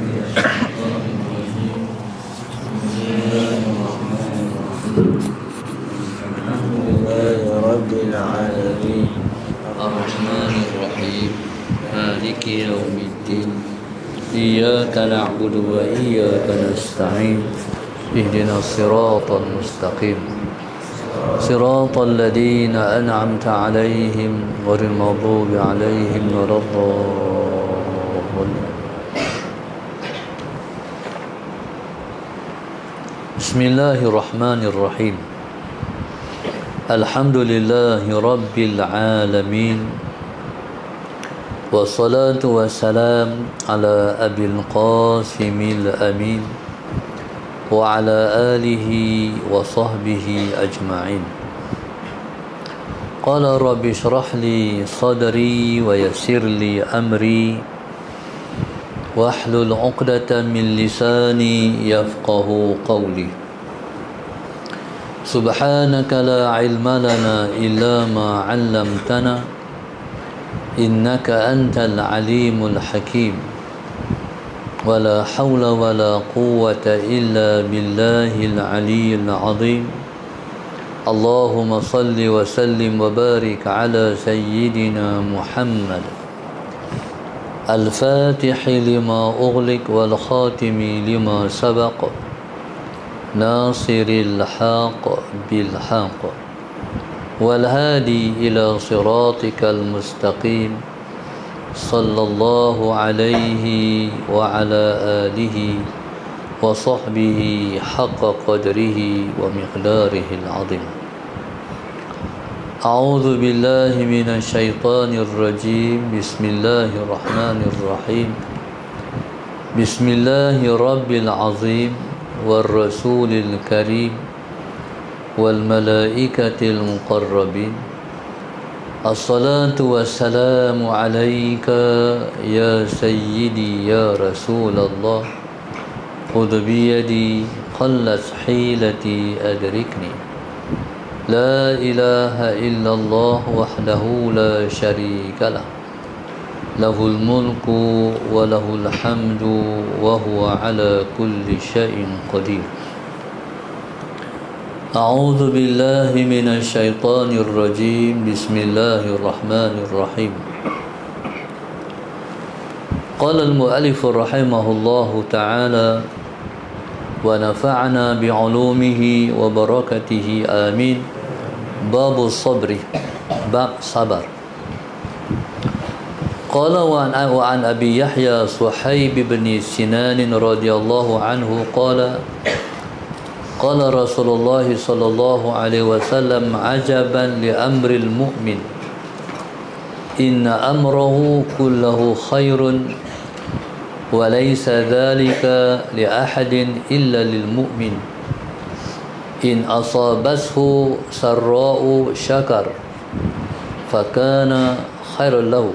من الشيطان الرجيم. بسم الله الرحمن الرحيم. الحمد لله رب العالمين الرحمن الرحيم مالك يوم الدين إياك نعبد وإياك نستعين اهدنا الصراط المستقيم صراط الذين أنعمت عليهم غير المغضوب عليهم ولا الضالين. بسم الله الرحمن الرحيم. الحمد لله رب العالمين والصلاة والسلام على أبي القاسم الأمين وعلى آله وصحبه أجمعين. قال رب اشرح لي صدري ويسر لي أمري واحلل عقدة من لساني يفقه قولي. سبحانك لا علم لنا إلا ما علمتنا إنك أنت العليم الحكيم. ولا حول ولا قوة إلا بالله العلي العظيم. اللهم صل وسلم وبارك على سيدنا محمد الفاتح لما أغلق والخاتم لما سبق ناصر الحق بالحق والهادي إلى صراطك المستقيم صلى الله عليه وعلى آله وصحبه حق قدره ومقداره العظيم. أعوذ بالله من الشيطان الرجيم. بسم الله الرحمن الرحيم. بسم الله رب العظيم والرسول الكريم والملائكة المقربين. الصلاة والسلام عليك يا سيدي يا رسول الله. خذ بيدي قلت حيلتي أدركني. لا إله إلا الله وحده لا شريك له له الملك وله الحمد وهو على كل شيء قدير. أعوذ بالله من الشيطان الرجيم. بسم الله الرحمن الرحيم. قال المؤلف رحمه الله تعالى ونفعنا بعلومه وبركته آمين. باب الصبر. باب صبر. قال وعن أبي يحيى صحيب بن سنان رضي الله عنه قال قال رسول الله صلى الله عليه وسلم عجبا لأمر المؤمن إن أمره كله خير وليس ذلك لأحد إلا للمؤمن إن أصابته سراء شكر فكان خيرا له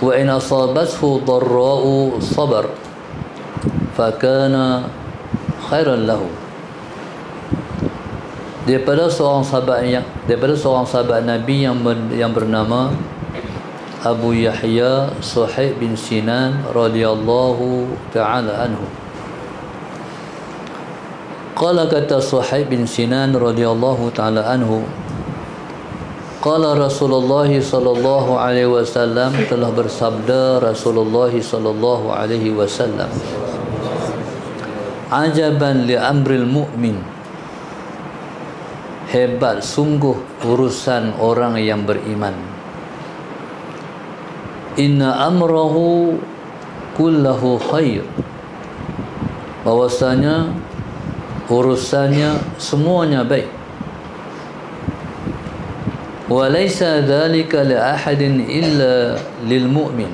وإن أصابته ضراء صبر فكان khairan lahu. Daripada seorang sahabat Nabi yang bernama Abu Yahya Suhaib bin Sinan radhiyallahu taala anhu. Qala kata Suhaib bin Sinan radhiyallahu taala anhu, qala Rasulullah sallallahu alaihi wasallam, telah bersabda Rasulullah sallallahu alaihi wasallam, ajaban li amril mu'min, hebat sungguh urusan orang yang beriman. Inna amrahu kullahu khair, bahwasanya urusannya semuanya baik. Wa laysa dhalika li ahadin illa lil mu'min,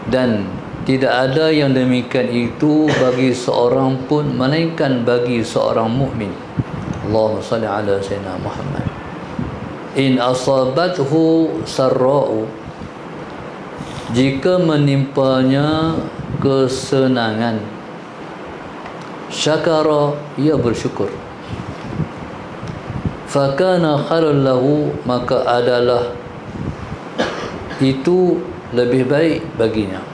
dan tidak ada yang demikian itu bagi seorang pun melainkan bagi seorang mukmin. Allahumma salli ala sayyidina Muhammad. In asabathu sarra'u, jika menimpanya kesenangan, syakara, ia bersyukur, fakana khairan lahu, maka adalah itu lebih baik baginya.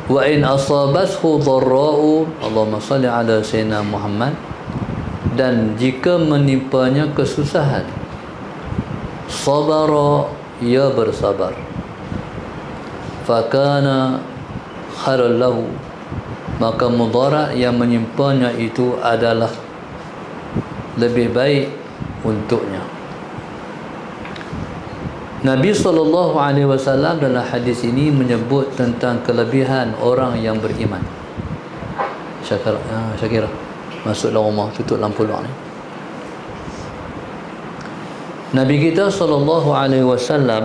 wa in asabathu dharra'u, Allahumma salli ala sayyidina Muhammad, dan jika menimpanya kesusahan, sabara, ia bersabar, fakana khairan lahu, maka mudarat yang menimpanya itu adalah lebih baik untuknya. Nabi SAW dalam hadis ini menyebut tentang kelebihan orang yang beriman. Syakira masuklah rumah, tutup lampu luar ni. Nabi kita SAW,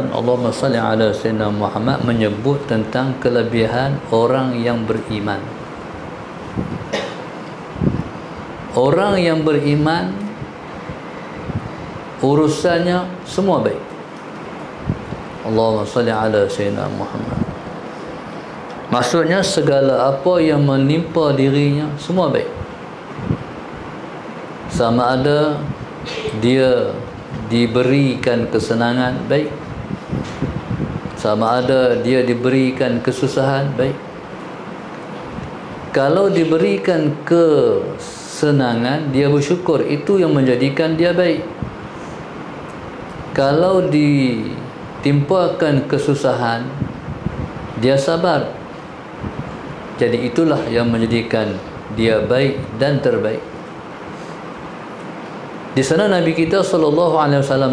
Allahumma salli ala sayyidina Muhammad, menyebut tentang kelebihan orang yang beriman. Orang yang beriman urusannya semua baik. Allahumma salli ala sayyidina Muhammad. Maksudnya segala apa yang menimpa dirinya semua baik. Sama ada dia diberikan kesenangan, baik. Sama ada dia diberikan kesusahan, baik. Kalau diberikan kesenangan, dia bersyukur, itu yang menjadikan dia baik. Kalau ditimpakan kesusahan, dia sabar, jadi itulah yang menjadikan dia baik dan terbaik. Di sana Nabi kita SAW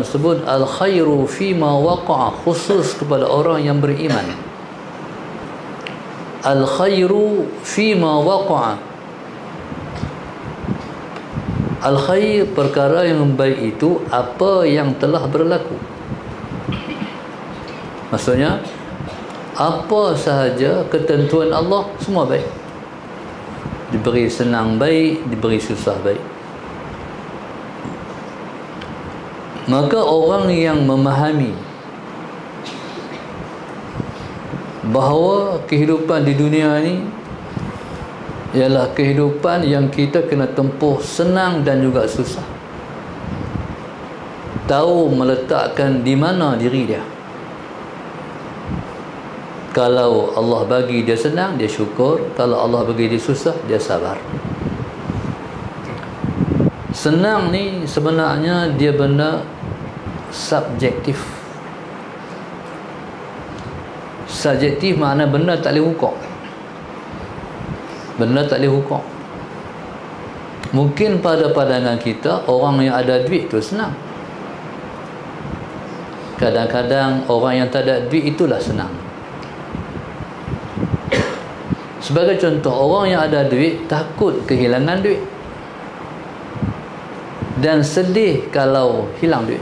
sebut al-khairu fima waqa'a, khusus kepada orang yang beriman. Al-khairu fima waqa'a, al-khair, perkara yang baik itu apa yang telah berlaku. Maksudnya apa sahaja ketentuan Allah semua baik. Diberi senang baik, diberi susah baik. Maka orang yang memahami bahawa kehidupan di dunia ini ialah kehidupan yang kita kena tempuh senang dan juga susah, tahu meletakkan di mana diri dia. Kalau Allah bagi dia senang, dia syukur. Kalau Allah bagi dia susah, dia sabar. Senang ni sebenarnya dia benda subjektif. Subjektif makna benda tak boleh ukur. Benda tak boleh ukur. Mungkin pada pandangan kita, orang yang ada duit tu senang. Kadang-kadang orang yang tak ada duit itulah senang. Sebagai contoh, orang yang ada duit takut kehilangan duit dan sedih kalau hilang duit.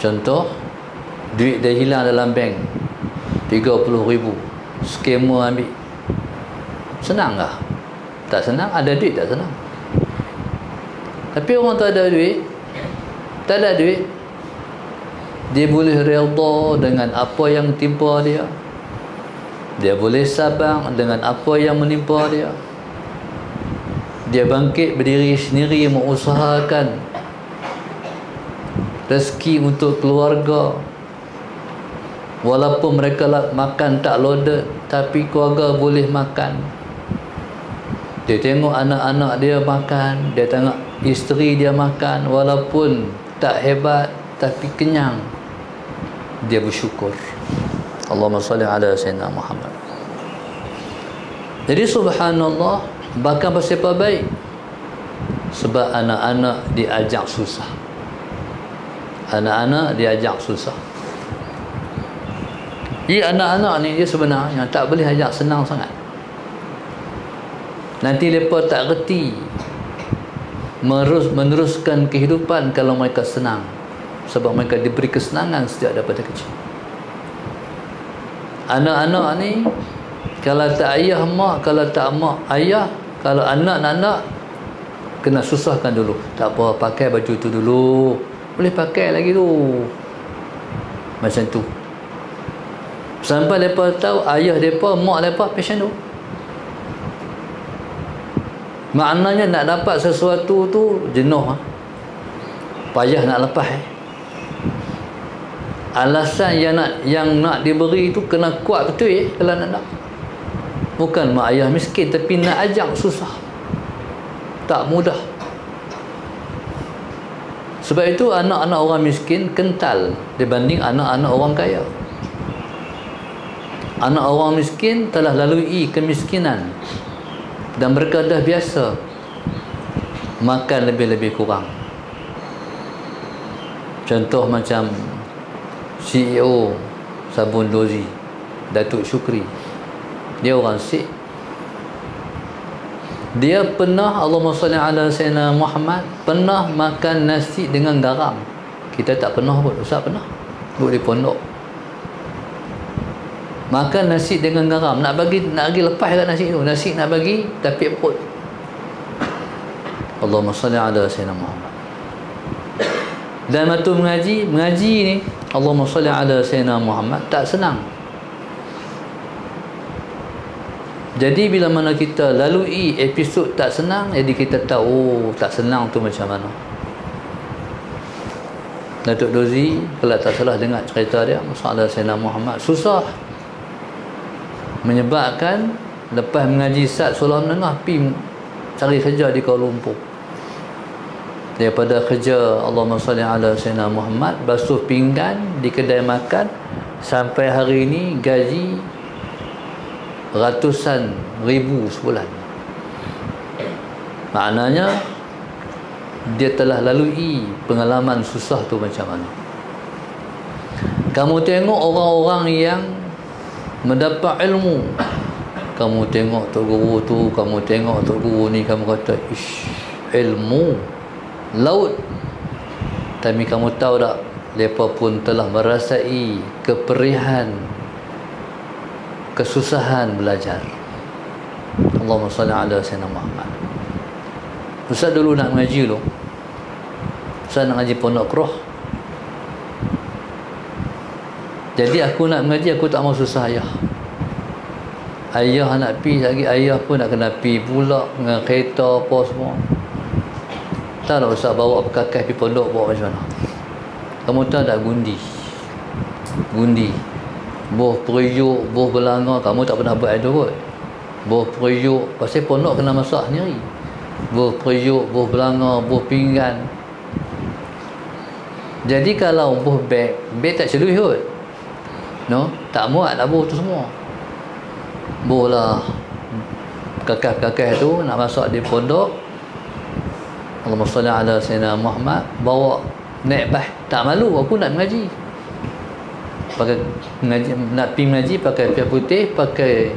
Contoh, duit dia hilang dalam bank 30,000, scammer ambil. Senang tak? Tak senang. Ada duit tak senang. Tapi orang tak ada duit, dia boleh redha dengan apa yang timpa dia. Dia boleh sabar dengan apa yang menimpa dia. Dia bangkit berdiri sendiri, mengusahakan rezeki untuk keluarga. Walaupun mereka makan tak loaded, tapi keluarga boleh makan. Dia tengok anak-anak dia makan, dia tengok isteri dia makan, walaupun tak hebat tapi kenyang, dia bersyukur. Allahumma salli ala sayyidina Muhammad. Jadi subhanallah, bahkan bersifat baik sebab anak-anak diajak susah. Anak-anak diajak susah. Jadi anak-anak ni dia sebenarnya tak boleh ajak senang sangat. Nanti mereka tak reti meneruskan kehidupan kalau mereka senang, sebab mereka diberi kesenangan sejak daripada kecil. Anak-anak ni kalau tak ayah mak, kalau tak mak ayah, kalau anak kena susahkan dulu. Tak apa, pakai baju tu dulu, boleh pakai lagi tu, macam tu, sampai mereka tahu ayah mereka, mak mereka passion tu. Maknanya nak dapat sesuatu tu jenuh, payah nak lepas. Alasan yang nak diberi tu kena kuat betul kalau nak. Bukan mak ayah miskin, tapi nak ajak susah, tak mudah. Sebab itu anak-anak orang miskin kental dibanding anak-anak orang kaya. Anak orang miskin telah lalui kemiskinan dan mereka dah biasa makan lebih-lebih kurang. Contoh macam CEO Sabun Dozi, Datuk Syukri, dia orang Sikh. Dia pernah, Allahumma salli ala Sayyidina Muhammad, pernah makan nasi dengan garam. Kita tak pernah pun. Ustaz pernah duduk di pondok makan nasi dengan garam. Nak bagi lepas kat nasi tu, nasi nak bagi tapi perut. Allahumma salli ala Sayyidina Muhammad. Dan waktu mengaji ni, Allahumma salli ala Sayyidina Muhammad, tak senang. Jadi bila mana kita lalui episod tak senang, jadi kita tahu tak senang tu macam mana. Datuk Dozi, kalau tak salah dengar cerita dia, masalah Sayyidina Muhammad susah, menyebabkan lepas mengaji Sat Sekolah Menengah pergi cari kerja di Kuala Lumpur. Daripada kerja Allahumma salli ala Sayyidina Muhammad, basuh pinggan di kedai makan, sampai hari ini gaji ratusan ribu sebulan. Maknanya dia telah lalui pengalaman susah tu macam mana. Kamu tengok orang-orang yang mendapat ilmu, kamu tengok tok guru tu, kamu tengok tok guru ni, kamu kata ish, ilmu laut. Tapi kamu tahu tak, mereka pun telah merasai keperihan, kesusahan belajar. Allahumma salli ala Sayyidina Muhammad. Ustaz dulu nak mengaji tu, Ustaz nak ngaji Pondok Keroh. Jadi aku nak mengaji, aku tak mau susah ayah. Ayah nak pi lagi, ayah pun nak kena pi pula dengan kereta apa semua. Tak nak Ustaz bawa perkakas pergi pondok, bawa macam mana? Kamu tahu tak gundi boh periuk, boh belanga, kamu tak pernah buat itu kot. Boh periuk, pasal pondok kena masak sendiri. Boh periuk, boh belanga, boh pinggan. Jadi kalau boh beg tak celui kot, no, tak muat lah boh tu semua. Boh lah kakak-kakak tu nak masak di pondok, Allahumma salli ala Sayyidina Muhammad, bawa naik bah, tak malu aku nak mengaji. Pakai mengaji, nak pergi mengaji pakai piah putih, pakai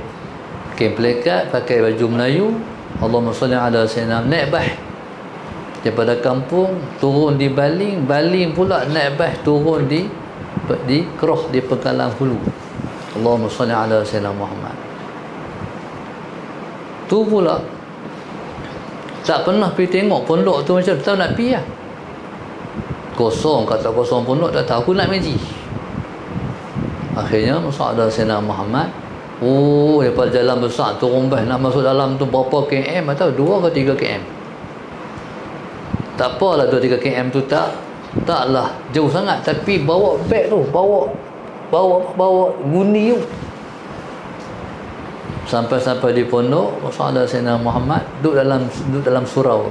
kain pelekat, pakai baju Melayu, Allahumma salli ala Sayyidina, naik bah daripada kampung turun di Baling, Baling pula naik bah turun di Keroh, di Pengkalang Hulu. Allahumma salli ala Sayyidina Muhammad. Tu pula tak pernah pergi tengok pondok tu macam tahu nak pergi lah. Kosong, kata kosong pondok, tak tahu aku nak mengaji. Akhirnya masuk ada Sayyidina Muhammad. Oh, daripada jalan besar turun bah nak masuk dalam tu berapa km atau 2 ke 3 km. Tak apalah 2-3 km tu taklah jauh sangat, tapi bawa beg tu, bawa gundi tu. Sampai di pondok, masuk ada Sayyidina Muhammad duduk dalam surau.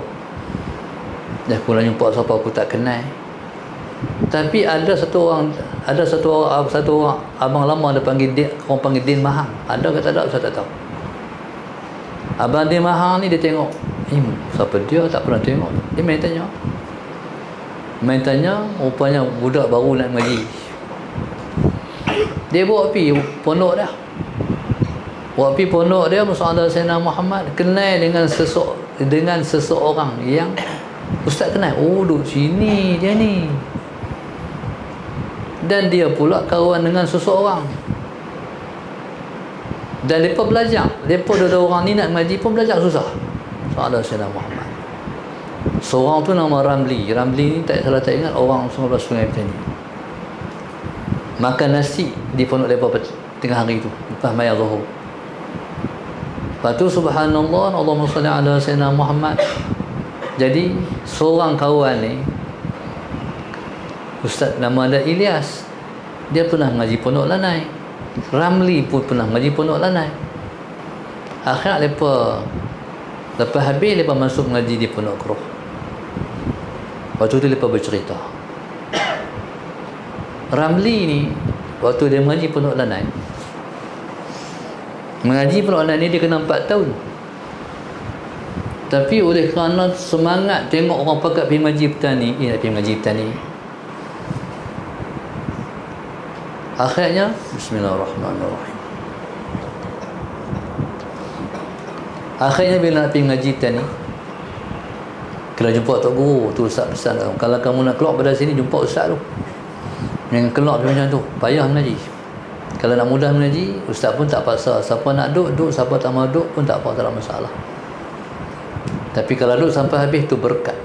Dah aku nak jumpa siapa aku tak kenal. Tapi ada satu orang abang lama dia panggil dia, orang panggil Din Mahang. Ada ke tak ada, saya tak tahu. Abang Din Mahang ni dia tengok, siapa dia, tak pernah tengok. Dia main tanya, rupanya budak baru nak mengaji. Dia bawa pergi pondok dah. Bawa pergi pondok dia, masuk ada Sayyidina Muhammad, kenal dengan seseorang yang Ustaz kenal. Oh, duduk sini dia ni. Dan dia pula kawan dengan seseorang. Dan mereka belajar. Mereka dua orang ni nak mengaji pun belajar susah. Soalan Sayyidina Muhammad. Seorang tu nama Ramli. Ramli ni tak salah tak ingat orang Sungai Petani. Makan nasi di pondok mereka tengah hari tu, lepas mayar zuhur. Lepas tu subhanallah, Allahumma salli ala Sayyidina Muhammad. Jadi seorang kawan ni, Ustaz nama dia Ilyas, dia pernah mengaji pondok Lanai. Ramli pun pernah mengaji pondok Lanai. Akhirnya lepas habis mereka masuk mengaji di Pondok Keruh. Waktu tu mereka bercerita, Ramli ni waktu dia mengaji Pondok Lanai, mengaji Pondok Lanai ni dia kena 4 tahun. Tapi oleh kerana semangat tengok orang pakat pergi mengaji petani, nak pergi mengaji petani, akhirnya bismillahirrahmanirrahim, akhirnya bila nak pergi mengaji petani, kena jumpa Tok Guru tu. Ustaz pesan, kalau kamu nak keluar pada sini, jumpa Ustaz tu, jangan keluar macam tu, payah mengaji. Kalau nak mudah mengaji, Ustaz pun tak paksa. Siapa nak duduk, siapa tak mahu duduk pun tak apa, tak ada masalah. Tapi kalau duduk sampai habis, tu berkat.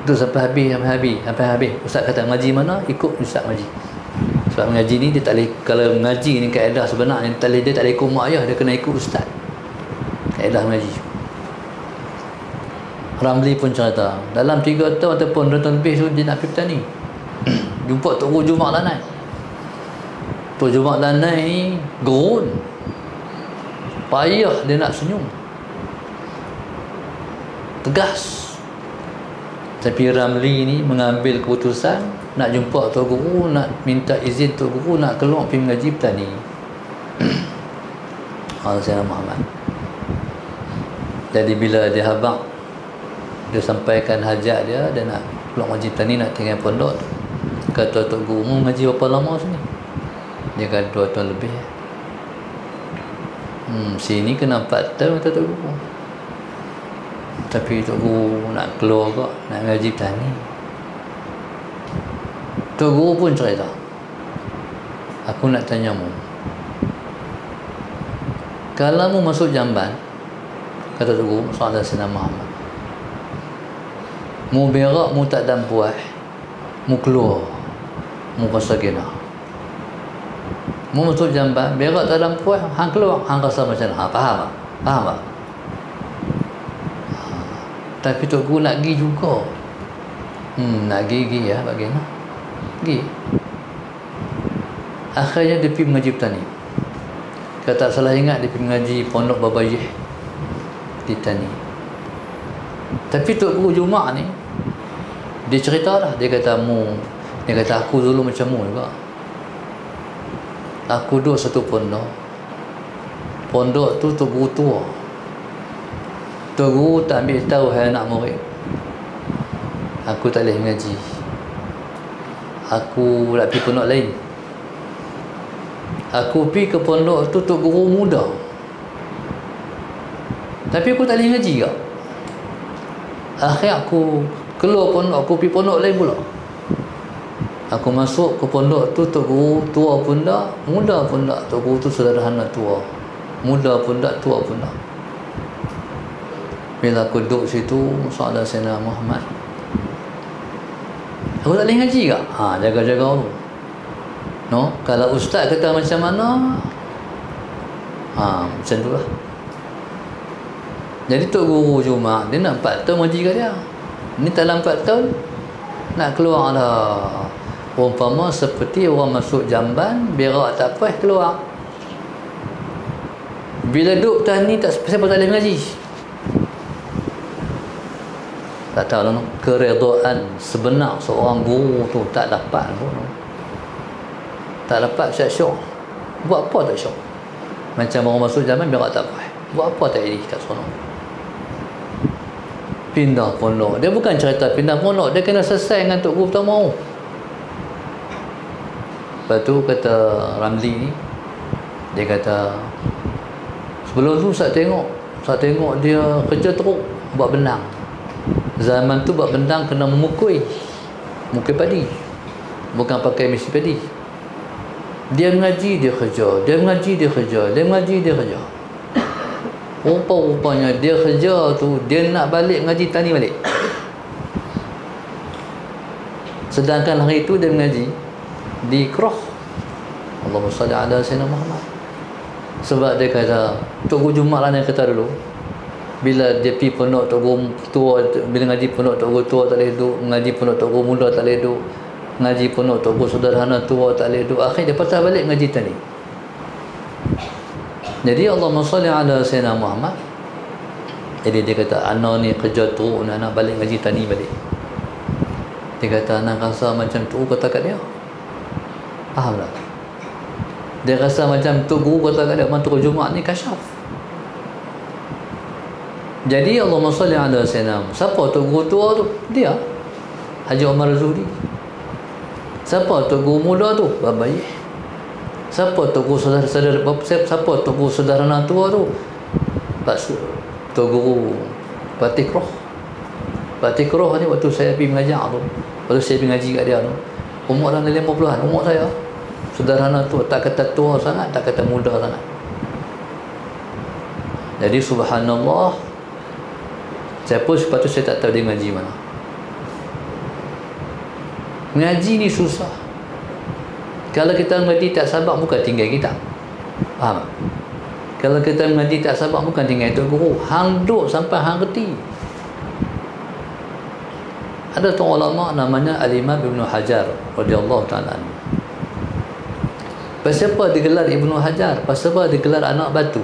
Duduk sampai habis. Ustaz kata ngaji mana, ikut Ustaz ngaji. Sebab mengaji ni dia tak boleh, kalau mengaji ni kaedah sebenarnya dia tak boleh ikut mak ayah, dia kena ikut Ustaz. Kaedah mengaji. Ramli pun cerita, dalam 3 tahun ataupun 2 tahun lebih tu dia nak pergi petani. Jumpa Tok Guru Jumak Lanai. Tok Jumak Lanai ni gerun, payah dia nak senyum, tegas. Tapi Ramli ni mengambil keputusan nak jumpa Tok Guru, nak minta izin Tok Guru nak keluar pergi mengaji petani. Sayyidina Muhammad. Jadi bila dia habaq, dia sampaikan hajat dia nak keluar mengaji petani, nak tinggal pondok. Kata Tok Guru, mu mengaji berapa lama sini? Dia kata 2 tahun lebih. Sini kena 4 tahun, kata Tok Guru. Tapi Tok Guru nak keluar kok, nak mengaji petani. Tok Guru pun cerita, aku nak tanya mu, kalau mu masuk jamban, kata Tok Guru, soalan Sayyidina Muhammad, mu berak, mu tak dan puas, mu keluar, mu rasa gina. Mu masuk jamban, berak tak dan puas, hang keluar, hang rasa macam mana? Faham tak? Faham tak? Tapi Tok Guru nak pergi juga. Nak pergi ya, bagaimana? Pergi. Akhirnya dia pergi mengaji petani. Kalau tak salah ingat, dia pergi mengaji Pondok Babayih di Tani. Tapi Tok Guru Jumak ni, dia cerita lah, dia kata aku dulu macam mu juga. Aku duduk satu pondok. Pondok tu Tok Guru tua. Tok Guru tak ambil tahu hai anak murid. Aku tak boleh mengaji. Aku nak pergi pondok lain. Aku pergi ke pondok tu, Tok Guru muda. Tapi aku tak boleh mengaji ke? Akhirnya aku keluar pondok, aku pergi pondok lain pula. Aku masuk ke pondok tu, Tok Guru tua pun tak, muda pun tak. Tok Guru tu sederhana tua, muda pun tak, tua pun tak. Bila aku duduk situ, soalan Sayyidina Muhammad, aku tak boleh ngaji ke? Jaga-jaga tu. No? Kalau ustaz kata macam mana, macam tu lah. Jadi Tok Guru Jumak, dia nak 4 tahun ngaji kat dia. Ni dalam 4 tahun, nak keluar lah. Umpama seperti orang masuk jamban, berak tak puas, keluar. Bila duduk petani, siapa tak boleh mengaji? Tak tahu lah, keredaan sebenar seorang guru tu tak dapat pun. Tak dapat syok. Buat apa tak syok? Macam orang masuk zaman berak tak puas, buat apa tak jadi kat sana? Pindah pondok. Dia bukan cerita pindah pondok, dia kena selesai dengan Tok Guru pertama. Lepas tu kata Ramli ni, dia kata sebelum tu saya tengok dia kerja teruk buat benang. Zaman tu buat benang kena mukul padi, bukan pakai mesin padi. Dia mengaji, dia kerja. Dia mengaji, dia kerja. Dia mengaji, dia kerja. Rupa-rupanya dia kerja tu, dia nak balik mengaji tani balik. Sedangkan hari tu dia mengaji di Keruh. Allahumma salli ala Sayyidina Muhammad. Sebab dia kata, Tok Guru Jumak lah yang kata dulu, bila dia pergi pondok Tok Guru tua, bila ngaji pondok Tok Guru tua tak boleh duduk, ngaji pondok Tok Guru muda tak boleh duduk, ngaji pondok Tok Guru sederhana tua tak boleh duduk. Akhirnya dia patah balik ngaji tani. Jadi Allahumma salli ala Sayyidina Muhammad. Jadi dia kata, anak ni kerja teruk, anak balik ngaji tani balik. Dia kata, anak rasa macam tu kata kat dia. Faham tak? Dia rasa macam tu guru kata kat dia, mantul Jumaat ni kasyaf. Jadi Allahumma salli ala Sayyidina Muhammad. Siapa tu guru tua tu? Dia Haji Omar Zuri. Siapa tu guru muda tu? Babayih. Siapa tu guru saudara-saudara, siapa tu guru saudara anak tua tu? Tu guru Patikroh. Patikroh ni waktu saya pergi mengajar tu, waktu saya pergi ngaji kat dia tu, umur dalam 50-an umur saya. Saudara anak tua, tak kata tua sangat, tak kata muda sangat. Jadi subhanallah, saya pun sepatutnya saya tak tahu dia ngaji mana. Ngaji ni susah. Kalau kita mengaji tak sabar, bukan tinggal kita. Faham? Kalau kita mengaji tak sabar, bukan tinggal itu guru. Hang duk sampai hang reti. Ada tu ulama namanya Al-Imam Ibn Hajar radhiyallahu ta'ala anhu. Pasal apa digelar Ibn Hajar? Pasal apa digelar anak batu?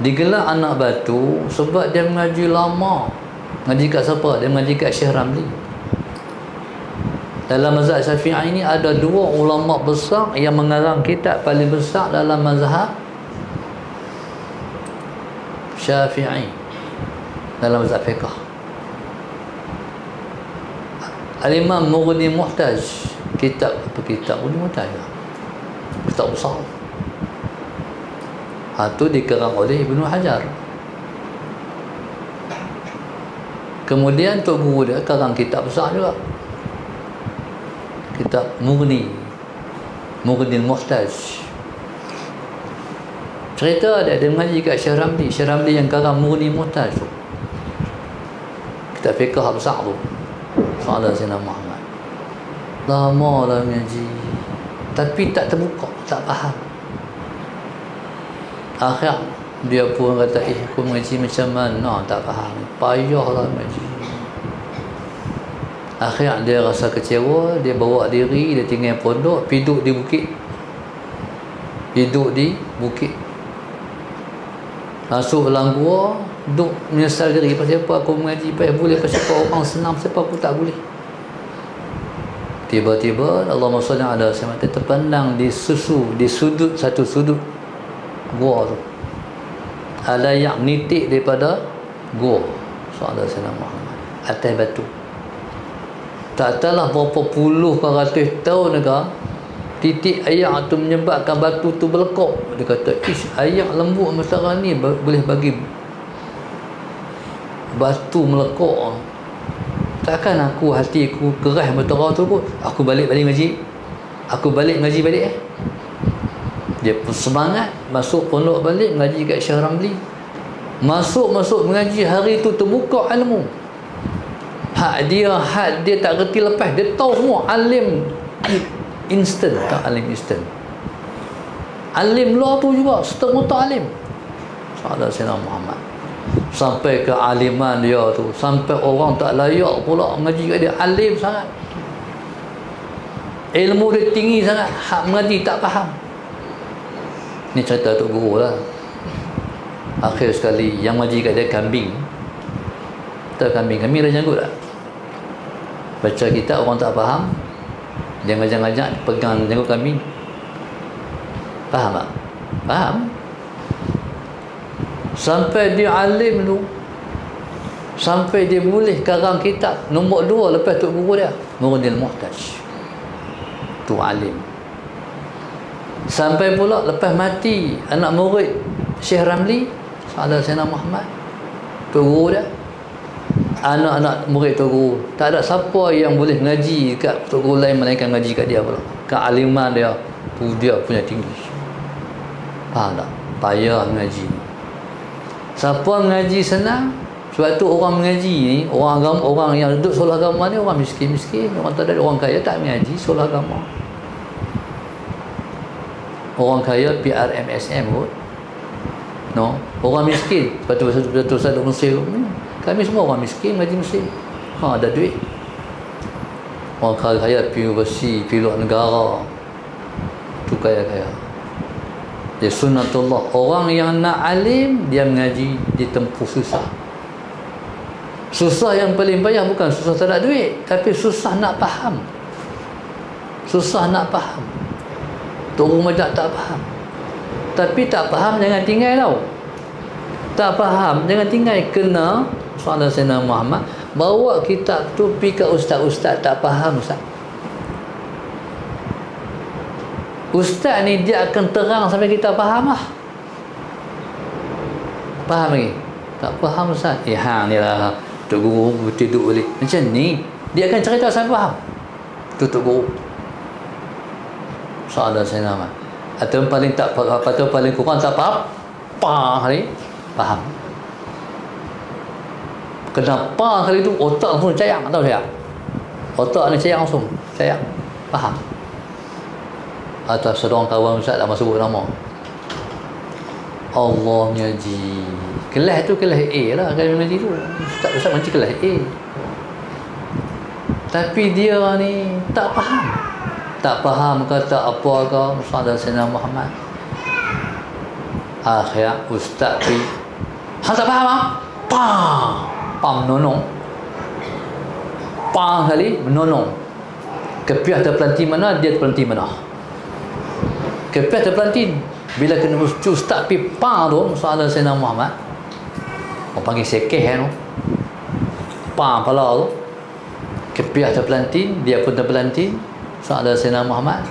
Digelar anak batu sebab dia mengaji lama. Ngaji kat siapa? Dia mengaji kat Syekh Ramli. Dalam mazhab Syafi'i ini ada dua ulama besar yang mengarang kitab paling besar dalam mazhab Syafi'i, dalam mazhab fiqh. Al-Imam Mughni Muhtaj, kitab apa kitab Mughni Muhtaj? Kitab besar. Itu dikarang oleh Ibnu Hajar. Kemudian Tok Guru dia karang kitab besar juga, kitab Mughni Muhtaj. Cerita dia mengaji kat Syekh Ramli. Syekh Ramli yang karang Mughni Muhtaj tu, kitab fiqh besar tu, soal Sayyidina Muhammad. Lama lah mengaji, tapi tak terbuka, tak faham. Akhir dia pun kata, aku mengaji macam mana, tak faham, payahlah mengaji. Akhir dia rasa kecewa, dia bawa diri, dia tinggal pondok, piduk di bukit. Piduk di bukit. Masuk dalam gua, duduk menyesal diri, pasal apa aku mengaji, pasal boleh, pasal apa orang senang, pasal apa aku tak boleh. Tiba-tiba Allahumma salli ala Sayyidina, terpandang di sudut, satu sudut gua tu ada yang nitik daripada gua soal Sayyidina Muhammad atas batu. Tak tahulah berapa puluh ke ratus tahun ke, titik air tu menyebabkan batu tu berlekuk. Dia kata, air lembut mesra ni boleh bagi batu melekuk. Takkan aku, hati aku keras berterau tu pun, aku balik ngaji. Aku balik ngaji balik. Dia pun semangat masuk pondok balik mengaji kat Syekh Ramli. Masuk mengaji, hari tu terbuka ilmu. Hak dia tak reti lepas, dia tahu semua. Alim instant, tak alim instant. Alim luar tu juga setengah tak alim. Sahabat Sayyidina Muhammad. Sampai ke aliman dia tu, sampai orang tak layak pula mengaji kat dia. Alim sangat, ilmu dia tinggi sangat, hak mengaji tak faham. Ni cerita Tok Guru lah. Akhir sekali yang mengaji kat dia kambing. Tak kambing dah janggut tak? Baca kitab orang tak faham, dia ngajak-ngajak pegang janggut kambing. Faham tak? Faham. Sampai dia alim tu, sampai dia boleh karang kitab nombor 2 lepas Tok Guru dia, Mughni Muhtaj. Tu alim. Sampai pula lepas mati anak murid Syekh Ramli, sahabat Sayyidina Muhammad, Tok Guru dia, anak-anak murid Tok Guru, tak ada siapa yang boleh ngaji kat Tok Guru lain melainkan ngaji kat dia pula. Kealiman dia tu dia punya tinggi. Faham tak? Payah ngaji. Siapa mengaji senang? Sebab tu orang mengaji ni, orang yang duduk sekolah agama ni orang miskin-miskin, orang tak ada, orang kaya tak mengaji sekolah agama. Orang kaya PRMSM kot. No, orang miskin. Lepas tu betul-betul duduk Mesir. Kami semua orang miskin mengaji Mesir. Ada duit. Orang kaya pergi universiti, pergi luar negara. Tu kaya-kaya. Dia sunnatullah. Orang yang nak alim, dia mengaji, dia tempuh susah. Susah yang paling payah bukan susah tak ada duit, tapi susah nak faham. Susah nak faham. Tok Guru Majak tak faham. Tapi tak faham jangan tinggal tau. Tak faham jangan tinggal. Kena soalan Sayyidina Muhammad, bawa kitab tu pergi ke ustaz-ustaz tak faham ustaz. Ustaz ni dia akan terang sampai kita faham lah. Faham lagi? Tak faham ustaz. Hang ni lah Tok Guru tidur balik. Macam ni dia akan cerita sampai faham. Tu Tok Guru. Soalan Sayyidina Muhammad. Atau paling tak faham, atau paling kurang tak faham, hari faham. Kenapa kali tu otak langsung cayang, tahu saya? Otak ni cayang langsung, cayang, faham. Atau seorang kawan ustaz tak masuk sebut nama. Allah mengaji. Kelas tu kelas A lah kalau mengaji tu. Ustaz mengaji kelas A. Tapi dia ni tak faham. Tak faham kata apa ke Saudara Sayyidina Muhammad. Akhirnya ustaz pergi. Hang tak faham ah? Pam menonong. Pam kali menonong. Kepiah terpelanti mana, dia terpelanti mana. Kepiah terpelanti. Bila kena ustaz pergi pam tu Saudara Sayyidina Muhammad. Orang panggil sekeh tu. Pam pala tu. Kepiah terpelanti, dia pun terpelanti. Saudara Sayyidina Muhammad.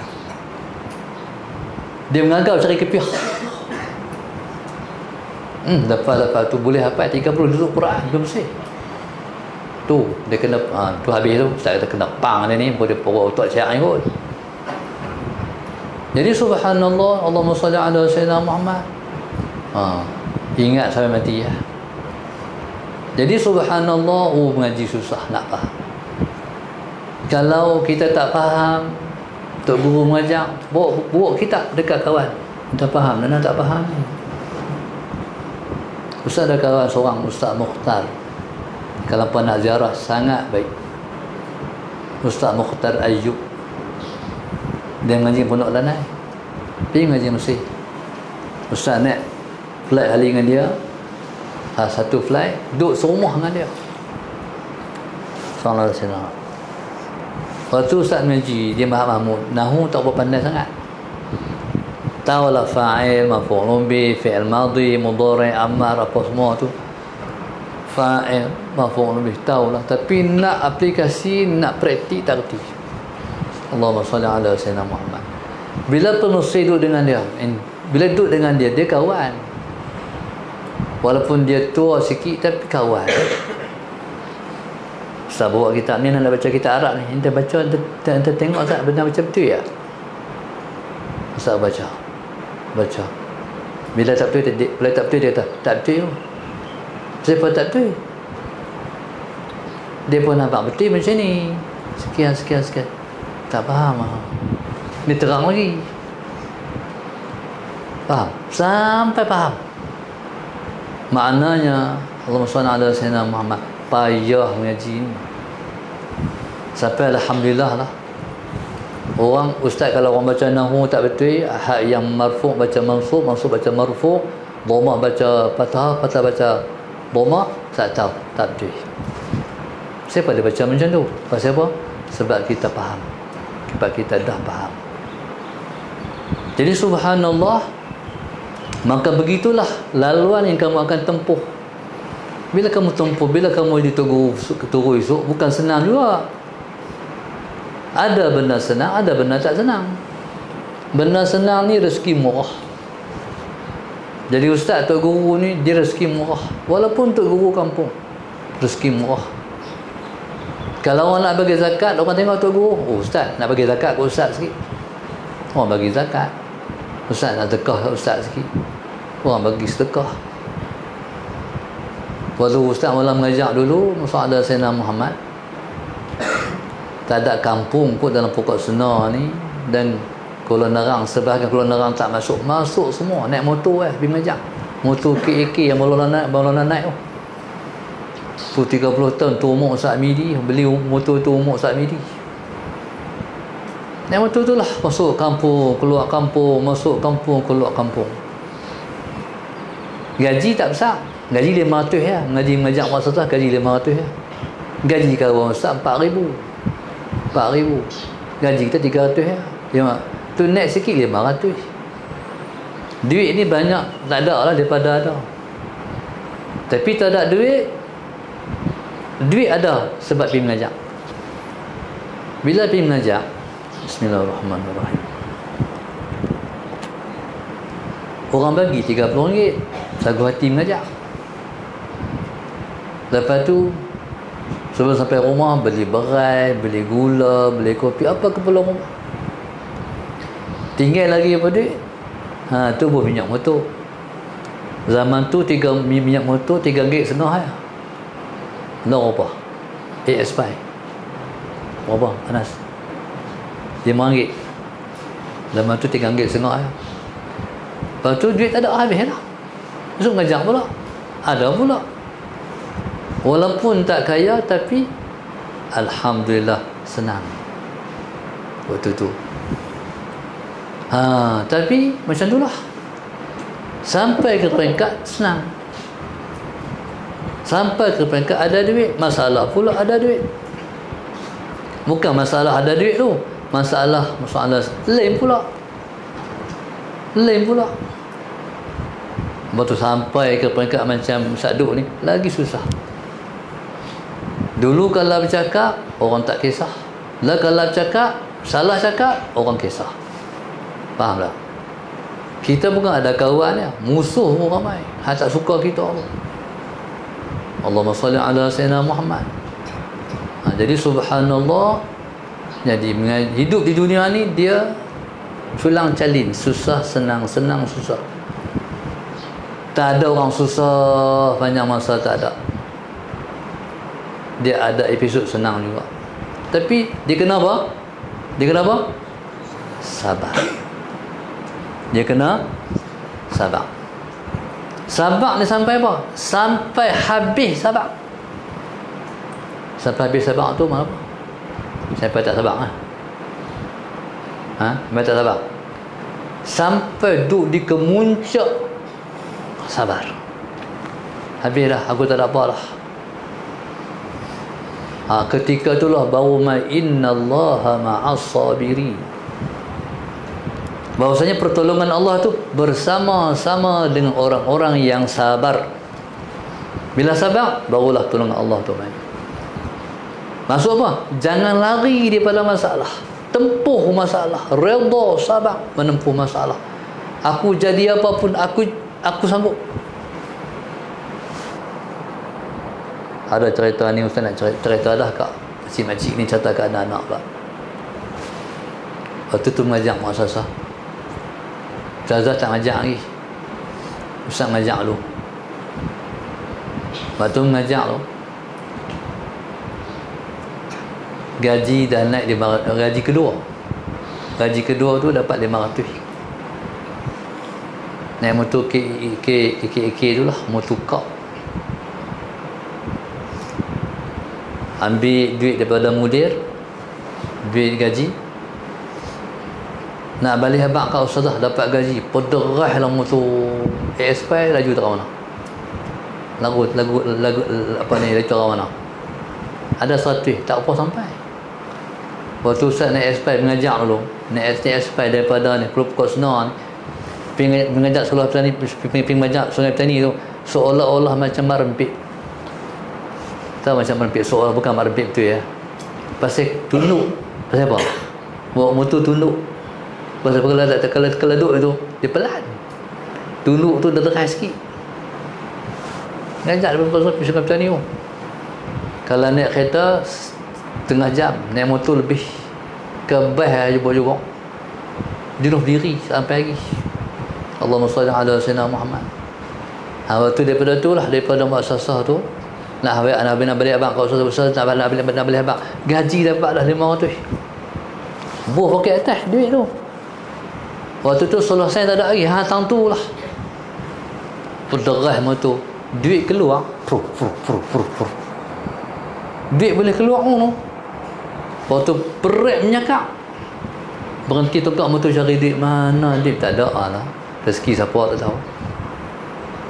Dia mengagau cari kepiah. Lepas tu boleh hafal 30 duduk Quran ke Mesir. Tu dia kena tu habis tu ustaz kata kena pang dia ni, dia pokok otak cari kot. Jadi subhanallah, Allahumma salli ala Sayyidina Muhammad. Ingat sampai mati ya. Jadi subhanallah, mengaji susah nak faham. Kalau kita tak faham, Tok Guru mengajar, bawa kitab dekat kawan. Tak faham, dan tak faham. Ustaz ada kawan seorang, Ustaz Mukhtar. Kalau pernah ziarah, sangat baik. Ustaz Mukhtar Ayyub. Dia mengaji Pondok Lanai. Pergi mengaji Mesir. Ustaz naik flight hari dengan dia. Satu flight, duduk serumah dengan dia. Sallallahu alaihi wasallam. Waktu Ustaz mengaji, dia Mahmud Nahu tak berapa pandai sangat. Tahulah fa'il, maf'ul bih, fi'il madhi, mudhari', amar, apa semua tu. Fa'il, maf'ul bih, tahulah. Tapi nak aplikasi, nak praktik, tak kerti. Allahumma salli ala Sayyidina Muhammad. Bila penulis duduk dengan dia, bila duduk dengan dia, dia kawan. Walaupun dia tua sikit, tapi kawan. Ustaz bawa kitab ni, nak baca kitab Arab ni. Ente baca, ente tengok Ustaz benar macam tu ya? Ustaz baca. Bila tak betul, bila tak betul dia kata, tak betul. Siapa tak betul? Dia pun nampak betul macam ni. Sekian. Tak faham. Dia terang lagi. Faham? Sampai faham. Maknanya Allahumma salli ala Sayyidina Muhammad. Payah mengaji ni. Sampai alhamdulillah lah. Orang ustaz kalau orang baca nahwu tak betul, hak yang marfu' baca mansub, mansub baca marfu', dhamma baca fathah, fathah baca dhamma, tak tahu, tak betul. Siapa dia baca macam tu? Pasal apa? Sebab kita faham. Sebab kita dah faham. Jadi subhanallah, maka begitulah laluan yang kamu akan tempuh. Bila kamu tempuh, bila kamu ditunggu esok, bukan senang juga. Ada benda senang, ada benda tak senang. Benda senang ni rezeki murah. Jadi ustaz Tok Guru ni dia rezeki murah. Walaupun Tok Guru kampung, rezeki murah. Kalau orang nak bagi zakat, orang tengok Tok Guru, oh ustaz nak bagi zakat ke ustaz sikit. Orang bagi zakat. Ustaz nak sedekah ke ustaz sikit. Orang bagi sedekah. Waktu ustaz mula mengajar dulu, masa ada Sayyidina Muhammad, tak ada kampung kot dalam pokok senar ni, dan Kuala Nerang, sebahagian Kuala Nerang tak masuk semua naik motor pergi mengajar. Motor KAK yang Maulana naik tu 30 tahun tu umur Ustaz Midi, beli motor tu umur Ustaz Midi. Naik motor tu lah masuk kampung, keluar kampung, masuk kampung, keluar kampung. Gaji tak besar. Gaji 500 ya. Ngaji mengajak madrasah gaji 500 ya. Gaji kawan ustaz 4,000. 4,000. Gaji kita 300 ya. Tu naik sikit 500. Duit ni banyak tak ada lah daripada ada. Tapi tak ada duit. Duit ada sebab pergi mengajak. Bila pergi mengajak, bismillahirrahmanirrahim, orang bagi RM30, sagu hati mengajak. Lepas tu sebelum sampai rumah, beli berai, beli gula, beli kopi, apa keperluan rumah. Tinggal lagi apa duit? Tu buat minyak motor. Zaman tu minyak motor 3 gig setengah ya. No apa? AS5 berapa Anas? RM5. Zaman tu 3 gig setengah ya. Lepas tu duit tak ada, habis lah. Masuk ngajak pula, ada pula. Walaupun tak kaya, tapi alhamdulillah senang waktu tu. Tapi macam tu lah, sampai ke peringkat senang, sampai ke peringkat ada duit. Masalah pula ada duit. Bukan masalah ada duit tu, masalah lain pula. Lepas tu sampai ke peringkat macam Saduk ni, lagi susah. Dulu kalau bercakap, orang tak kisah. Lah kalau bercakap, salah cakap, orang kisah. Faham tak? Kita bukan ada kawan ya, musuh pun ramai. Tak suka kita pun. Allahumma salli ala sayyidina Muhammad. Jadi subhanallah, jadi hidup di dunia ni dia sulang calin, susah senang, senang susah. Tak ada orang susah panjang masa, tak ada. Dia ada episod senang juga. Tapi dia kena apa? Dia kena apa? Sabar. Dia kena sabar. Sabar ni sampai apa? Sampai habis sabar. Sampai habis sabar tu mana apa? Sampai tak sabar kan? Sampai tak sabar. Sampai duduk di kemuncak sabar. Habis dah, aku tak ada apa lah. Ketika itulah baru innallaha ma'as sabirin. Bahwasanya pertolongan Allah tu bersama-sama dengan orang-orang yang sabar. Bila sabar, barulah tolongan Allah tu main. Maksud apa? Jangan lari daripada masalah. Tempuh masalah. Redha, sabar menempuh masalah. Aku jadi apapun, aku sanggup. Ada cerita ni Ustaz nak cerita dah kat makcik-makcik ni, cerita kat anak-anak pula. Waktu tu mengajak muasasah. Ustazah tak ngajak lagi. Ustaz ngajak dulu. Waktu mengajak tu, gaji dah naik, gaji kedua. Gaji kedua tu dapat 500. Naik motor KK tu lah, motor kau. Ambil duit daripada mudir, duit gaji, nak balik habaq kau ustazah dapat gaji, pederah lah motor AS5, laju tak mana. Lagu apa ni, laju tak mana. Ada 100, tak apa sampai. Waktu ustaz naik AS5 mengajak dulu, naik AS5 daripada ni Klub Kosna ni, mengajak Sungai Petani, mengajak Sungai Petani tu seolah-olah macam marempit. Tahu macam merempit, seolah bukan merempit tu ya. Pasal tunduk. Pasal apa? Bawa motor tunduk. Pasal kalau duduk tu, dia pelan. Tunduk tu dah deras sikit. Ngajak daripada Sungai Petani tu. Kalau naik kereta, setengah jam. Naik motor lebih. Kebah juga. Jenuh diri sampai lagi. Allahumma salli ala sayyidina Muhammad. Waktu daripada tu lah, daripada muasasah tu, nak balik abang kau ustaz nak balik abang, gaji dapat dah 500. Buh pakai atas duit tu. Waktu tu selesai tak ada lagi, hang tu lah. Pederah motor, duit keluar, duit boleh keluar tu. Waktu berat menyakap, Berhenti tukar motor cari duit mana duit tak ada lah. Rezeki siapa tak tahu.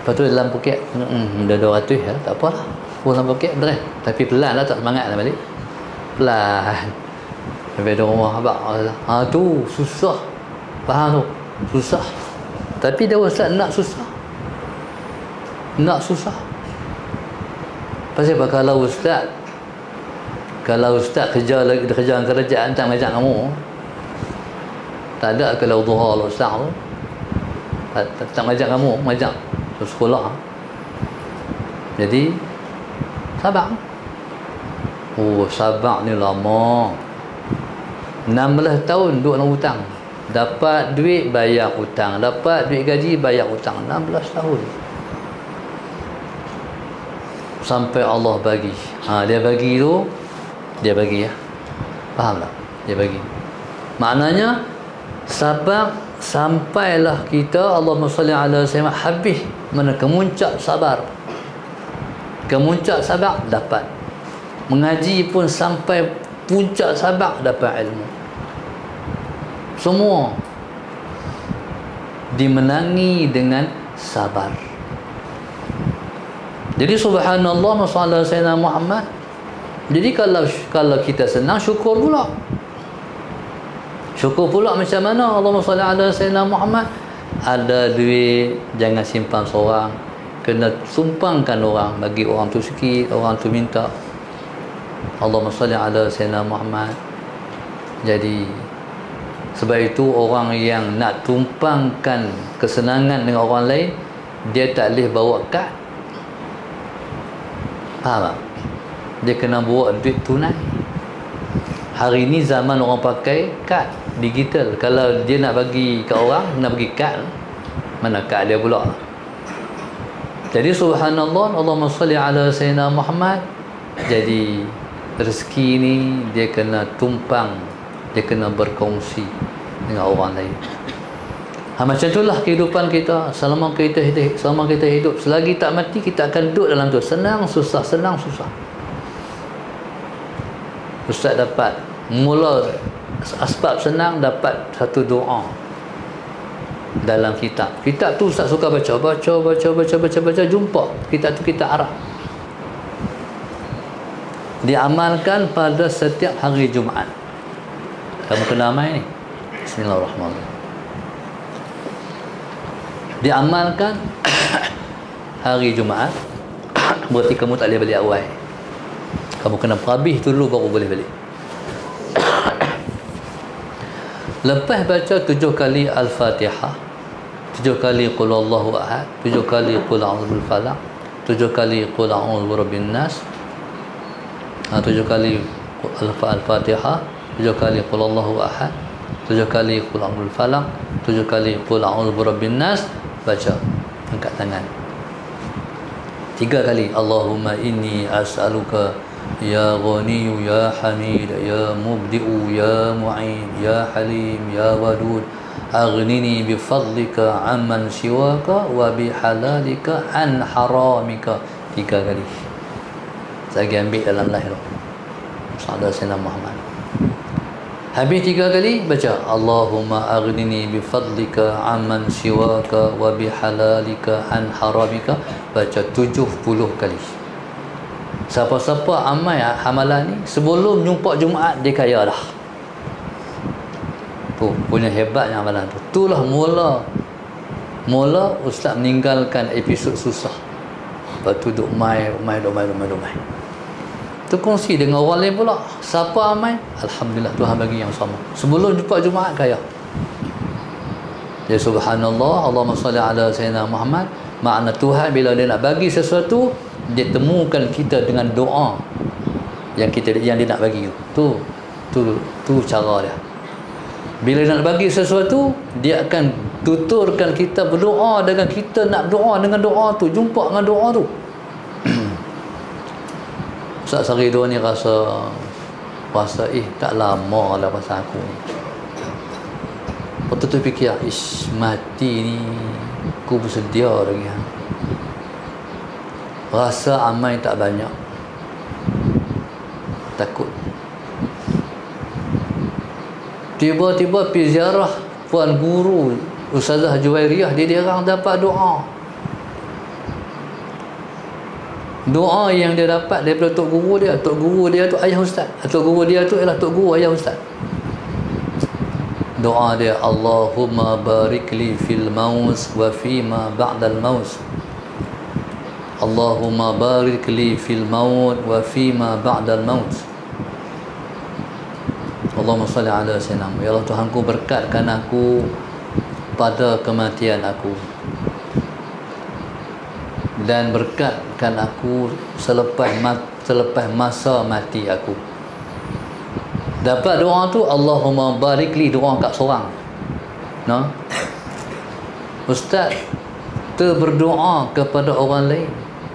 Lepas tu dalam poket dah 200 ya, tak apalah. Dalam poket beres. Tapi pelan lah, tak semangat lah balik. Pelan. Sampai ada rumah abang. Tu susah. Faham tu? Susah. Tapi dia ustaz nak susah. Nak susah. Pasal apa kalau ustaz kerja kerjaan tak ngajak kamu, tak ada kalau duha ustaz tu tak ngajak kamu, ngajak ke sekolah. Jadi sabar. Sabar ni lama. 16 tahun duduk dalam hutang. Dapat duit bayar hutang, dapat duit gaji bayar hutang. 16 tahun sampai Allah bagi. Dia bagi tu, dia bagi ya. Faham tak? Dia bagi. Maknanya sabar sampailah kita, Allahumma salli ala sayyidina, habis mana kemuncak sabar. Kemuncak sabar dapat. Mengaji pun sampai puncak sabar dapat ilmu. Semua dimenangi dengan sabar. Jadi subhanallah masallallahu sayyidina Muhammad. Jadi kalau kita senang, syukur pula. Syukur pula macam mana? Allahumma salli ala sayyidina Muhammad. Ada duit jangan simpan seorang, kena sumbangkan orang, bagi orang tu sikit, orang tu minta. Allahumma salli ala sayyidina Muhammad. Jadi sebab itu orang yang nak tumpangkan kesenangan dengan orang lain, dia tak boleh bawa kad. Faham tak? Dia kena bawa duit tunai. Hari ni zaman orang pakai kad digital. Kalau dia nak bagi ke orang, nak bagi kad, mana kad dia pula? Jadi subhanallah, Allahumma salli ala sayyidina Muhammad. Jadi rezeki ni dia kena tumpang, dia kena berkongsi dengan orang lain. Macam itulah kehidupan kita. Selama kita hidup, selagi tak mati, kita akan duduk dalam tu. Senang susah, senang susah. Ustaz dapat mula asbab senang, dapat satu doa dalam kitab. Kitab tu Ustaz suka baca, jumpa kitab tu, kita arah. Diamalkan pada setiap hari Jumaat. Kamu kena amal ni. Bismillahirrahmanirrahim. Diamalkan hari Jumaat. Berarti kamu tak boleh balik awal. Kamu kena perhabis dulu baru boleh balik. Lepas baca 7 kali Al-Fatihah, 7 kali Qul Allahu Ahad, 7 kali Qul A'udzu bil Falaq, 7 kali Qul A'udzu birabbin nas, 7 kali Al-Fatihah, 7 kali Qul Allahu Ahad, 7 kali Qul A'udzu bil Falaq, 7 kali Qul A'udzu birabbin nas. Baca, angkat tangan 3 kali. Allahumma inni as'aluka ya Ghaniyu ya Hamid ya Mubdi'u ya Mu'in ya Halim ya Wadud, aghnini bifadlika amman siwaka wa bihalalika an haramika. 3 kali. Saya ambil dalam lahir Sallallahu Alaihi Muhammad. Habis 3 kali baca Allahumma aghnini bifadlika amman siwaka wa bihalalika an haramika. Baca 70 kali. Siapa-siapa amal hamalan ni sebelum jumpa Jumaat dia kaya dah. Tu punya hebatnya amalan tu. Itulah mula ustaz meninggalkan episod susah. Lepas tu duk mai. Tu kongsi dengan orang lain pula. Siapa amal, alhamdulillah Tuhan bagi yang sama. Sebelum jumpa Jumaat kaya. Ya subhanallah, Allahumma salli ala sayyidina Muhammad. Makna Tuhan bila dia nak bagi sesuatu, dia temukan kita dengan doa yang dia nak bagi tu cara dia. Bila dia nak bagi sesuatu, dia akan tuturkan kita berdoa dengan kita nak doa dengan doa tu, jumpa dengan doa tu. Ustaz Sarido ni rasa tak lama lah pasal aku. Waktu tu fikir, mati ni aku bersedia lagi. Rasa amal tak banyak. Takut. Tiba-tiba pergi ziarah puan guru Ustazah Juwairiyah, dia orang dapat doa. Doa yang dia dapat daripada tok guru dia. Tok guru dia tu ayah ustaz. Tok guru dia tu ialah tok guru ayah ustaz. Doa dia, Allahumma barik li fil maus wa fima ba'dal maus. Allahumma barik li fil maut wa fima ba'dal maut. Allahumma salli ala sayyidina. Ya Allah, Tuhanku, berkatkan aku pada kematian aku, dan berkatkan aku selepas masa mati aku. Dapat doa tu, Allahumma barik li, doa kat seorang. No? Ustaz berdoa kepada orang lain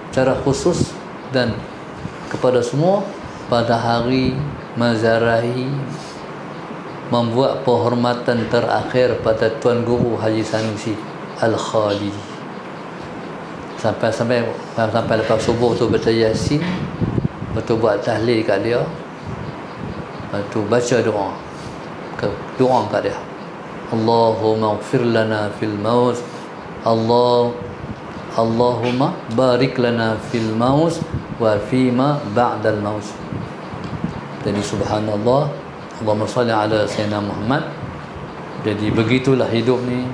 secara khusus dan kepada semua pada hari menzarahi, membuat penghormatan terakhir pada Tuan Guru Haji Sanusi Al-Khalidi. Sampai lepas subuh tu baca Yasin, lepas tu buat tahlil kat dia, lepas tu baca doa kat dia, Allahumma ighfir lana fil maut, Allahumma barik lana fil maut wa fima ba'dal maut. Jadi subhanallah, Allahumma salli ala sayyidina Muhammad. Jadi begitulah hidup ni.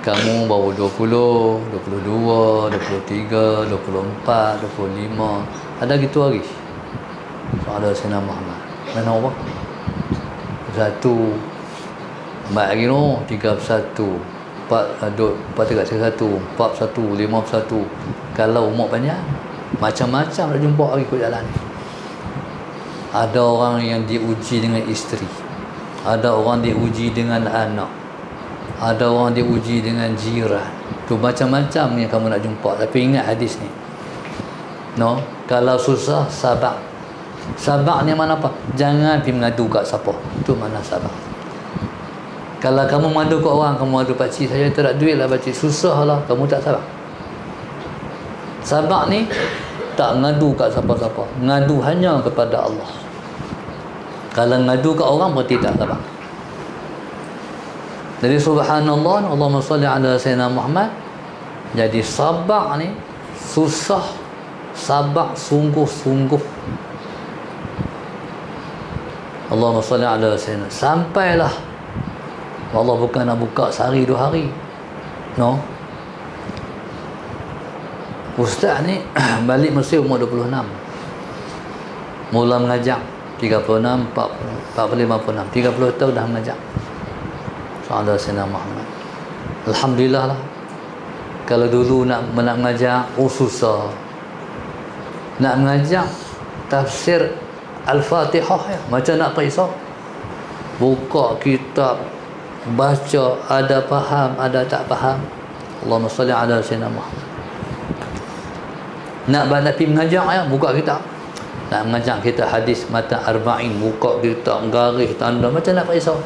Kamu baru 20, 22, 23, 24, 25. Ada gitu hari. Ada sayyidina Muhammad. Mana apa? 1 Mak lagi no 31 41 51. Kalau umur banyak, macam-macam dah jumpa hari ikut jalan ni. Ada orang yang diuji dengan isteri, ada orang diuji dengan anak, ada orang diuji dengan jiran. Tu macam-macam yang kamu nak jumpa. Tapi ingat hadis ni, no, kalau susah, sabar. Sabar ni mana apa? Jangan pergi mengadu kat siapa. Tu mana sabar. Kalau kamu mengadu kat orang, kamu mengadu, pakcik saya tak ada duit lah pakcik, susah lah, kamu tak sabar. Sabar ni tak ngadu kat siapa-siapa, ngadu hanya kepada Allah. Kalau ngadu kat orang, berarti tak sabar. Jadi subhanallah, Allahumma salli ala sayyidina Muhammad. Jadi sabar ni susah, sabar sungguh-sungguh. Allahumma salli ala sayyidina. Sampailah Allah bukan nak buka sehari 2 hari, no. Ustaz ni balik Mesir umur 26, mula mengajar 36, 40, 56, 30 tahun dah mengajar. Sallallahu alaihi Muhammad. Alhamdulillah lah. Kalau dulu nak mengajar, susah. Nak mengajar tafsir Al-Fatihah ya, macam nak periksa. Buka kitab, baca, ada faham, ada tak faham. Allahumma salli ala sayyidina Muhammad. Nak pergi mengajar ya, buka kitab. Nak mengajar kita hadis mata arba'in, buka kitab, garis, tanda, macam nak periksa.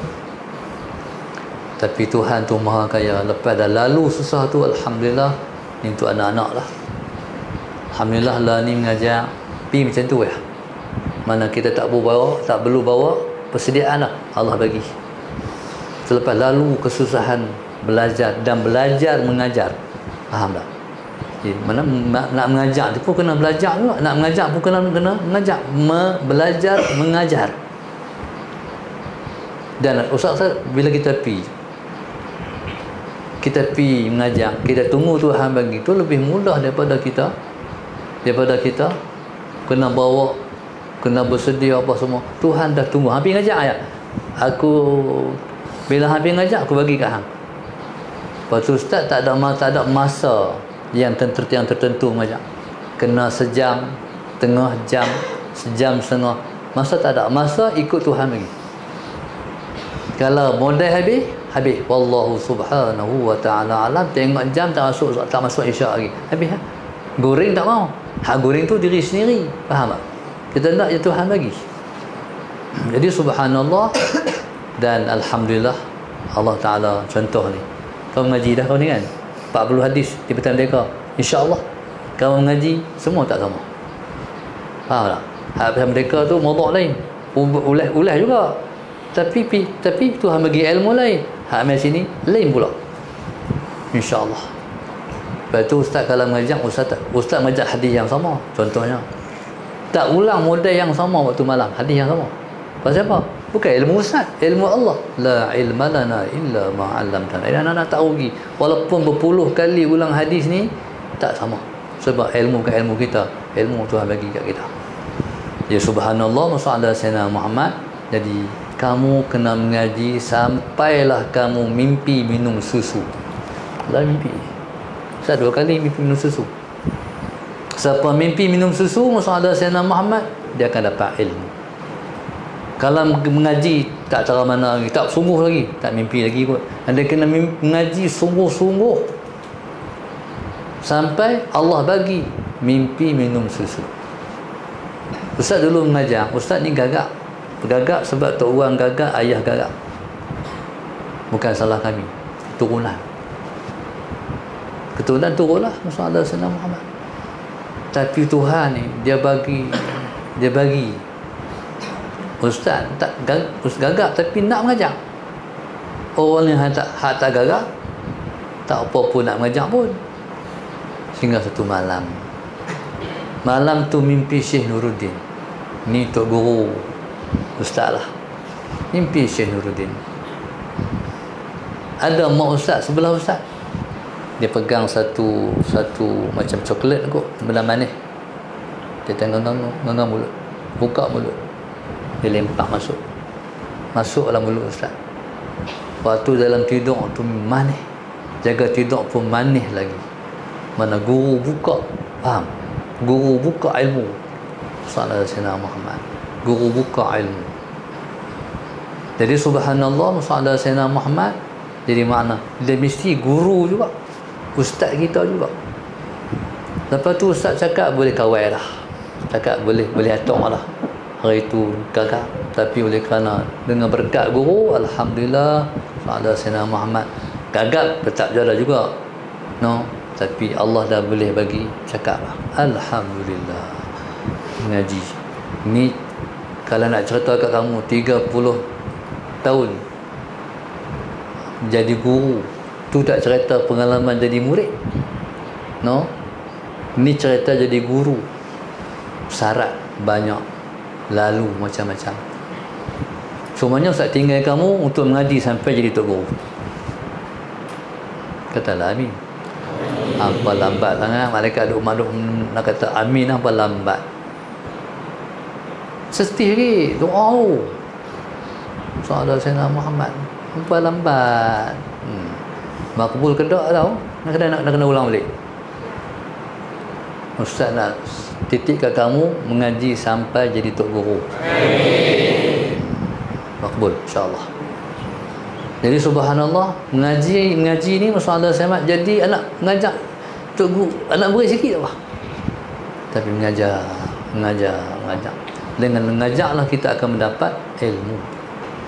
Tapi Tuhan tu maha kaya. Lepas dah lalu susah tu, alhamdulillah, ni untuk anak-anak lah. Alhamdulillah lah ni mengajar pergi macam tu ya. Mana kita tak perlu bawa persediaan lah, Allah bagi. Selepas lalu kesusahan belajar dan belajar mengajar, faham tak? Mana nak mengajar tu pun kena belajar juga, nak mengajar pun kena mengajar, belajar mengajar. Dan ustaz bila kita pergi mengajar, kita tunggu Tuhan bagi, tu lebih mudah daripada kita kena bawa, kena bersedia apa semua. Tuhan dah tunggu. Hampir ngajar ya, bila hampir ngajar, aku bagi kat hang. Lepas tu ustaz tak ada masa yang tertentu mengajar. Kena sejam, tengah jam, sejam setengah. Masa tak ada. Masa ikut Tuhan bagi. Kalau modal habis. Wallahu subhanahu wa ta'ala alam. Tengok jam tak masuk isyak lagi. Habis ha? Goreng tak mau. Hak goreng tu diri sendiri. Faham tak? Kita nak je Tuhan bagi. Jadi subhanallah. Dan alhamdulillah, Allah Ta'ala contoh ni. Kau mengaji dah kau ni kan, 40 hadis di petang mereka, insya-Allah kau mengaji semua tak sama. Faham tak? Hadis mereka tu mawdu' lain, ulas juga. Tapi Tuhan bagi ilmu lain. Hak mai sini lain pula. Insya-Allah. Lepas tu ustaz kalau mengajar, ustaz mengajar hadis yang sama. Contohnya tak ulang model yang sama waktu malam, hadis yang sama. Pasal apa? Bukan ilmu ustaz, ilmu Allah. La ilma lana illa ma 'allamtana. Anak-anak tak rugi. Walaupun berpuluh kali ulang hadis ni tak sama. Sebab ilmu bukan ilmu kita, ilmu Tuhan bagi kat kita. Ya subhanallah, masyaallah sayyidina Muhammad. Jadi kamu kena mengaji sampailah kamu mimpi minum susu. Lah mimpi. Saya 2 kali mimpi minum susu. Siapa mimpi minum susu, masyaallah sayyidina Muhammad, dia akan dapat ilmu. Kalau mengaji tak cara mana lagi, tak sungguh lagi, tak mimpi lagi kot. Anda kena mengaji sungguh-sungguh sampai Allah bagi mimpi minum susu. Ustaz dulu mengajar, ustaz ni gagak. Gagak sebab tok orang gagak, ayah gagak. Bukan salah kami, turunan. Keturunan turunlah masyaallah sayyidina Muhammad. Tapi Tuhan ni dia bagi ustaz tak gagak tapi nak mengajar. Orang yang tak gagak tak apa pun nak mengajar pun. Sehingga satu malam tu mimpi Syekh Nuruddin. Ni tok guru ustaz lah. Mimpi Syekh Nuruddin. Ada mak ustaz sebelah ustaz. Dia pegang satu macam coklat kot, benda manis. Dia tengok mulut. Buka mulut. Dia lempak masuk dalam mulut ustaz. Waktu dalam tidur tu manis, jaga tidur pun manis lagi. Mana guru buka, faham? Guru buka ilmu. Sallallahu alaihi Muhammad. Guru buka ilmu. Jadi subhanallah, sallallahu alaihi Muhammad. Jadi makna dia mesti guru juga, ustaz kita juga. Lepas tu ustaz cakap boleh kawal lah, cakap boleh atok lah. Hari itu gagal, tapi oleh kerana dengan berkat guru, alhamdulillah, sallallahu alaihi Muhammad, gagal tetap jalan juga, no, tapi Allah dah boleh bagi cakap lah. Alhamdulillah. Mengaji ni kalau nak cerita kat kamu 30 tahun jadi guru tu tak cerita pengalaman jadi murid, no, ni cerita jadi guru, syarat banyak, lalu macam-macam. Semuanya ustaz tinggal kamu untuk mengaji sampai jadi tok guru. Katalah amin. Apa lambat sangat malaikat duk nak kata amin, apa lambat. Sesti lagi doa tu. Sallallahu alaihi Muhammad. Apa lambat. Makbul ke tak tahu. Nak kena ulang balik. Ustaz nak titik kat kamu mengaji sampai jadi tok guru. Amin. Makbul insya-Allah. Jadi subhanallah, mengaji ni masyaallah sangat. Jadi anak mengajar tok guru, anak murid sikit apa. Tapi mengajar. Dengan mengajarlah kita akan mendapat ilmu.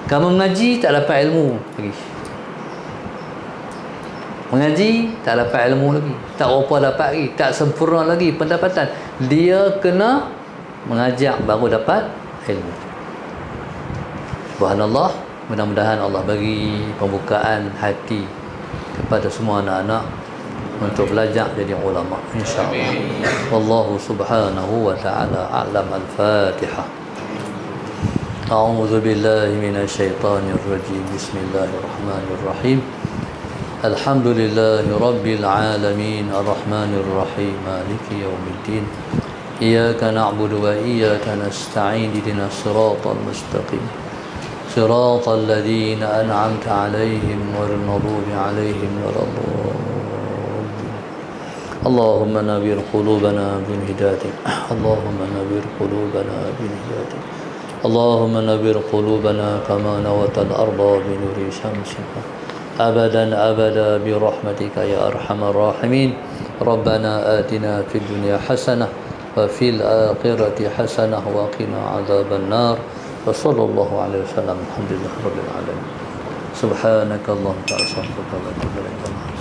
Kamu mengaji tak dapat ilmu lagi. Mengaji tak dapat ilmu lagi, tak apa dapat lagi, tak sempurna lagi pendapatan. Dia kena mengajar baru dapat ilmu. Subhanallah, mudah-mudahan Allah bagi pembukaan hati kepada semua anak-anak untuk belajar jadi ulama, insya-Allah. Wallahu subhanahu wa ta'ala a'lam. Al-Fatihah. A'udzu billahi minasyaitonir rajim. Bismillahirrahmanirrahim. Alhamdulillahi rabbil alamin, arrahmanir rahim, maliki yaumiddin. Iyyaka na'budu wa iyyaka nasta'in. Ihdinas siratal mustaqim. Siratal ladzina an'amta 'alaihim ghairil maghdubi 'alaihim waladdallin. Allahumma nawwir qulubana bil hidayah. Allahumma nawwir qulubana bil hidayah. Allahumma nawwir qulubana kama nawwata al-ardha bi nuri shamsika. أبدا أبدا برحمتك يا أرحم الراحمين. ربنا آتنا في الدنيا حسنة وفي الآخرة حسنة وقنا عذاب النار. وصلى الله عليه وسلم. الحمد لله رب العالمين. سبحانك اللهم وبحمدك أشهد أن لا إله إلا أنت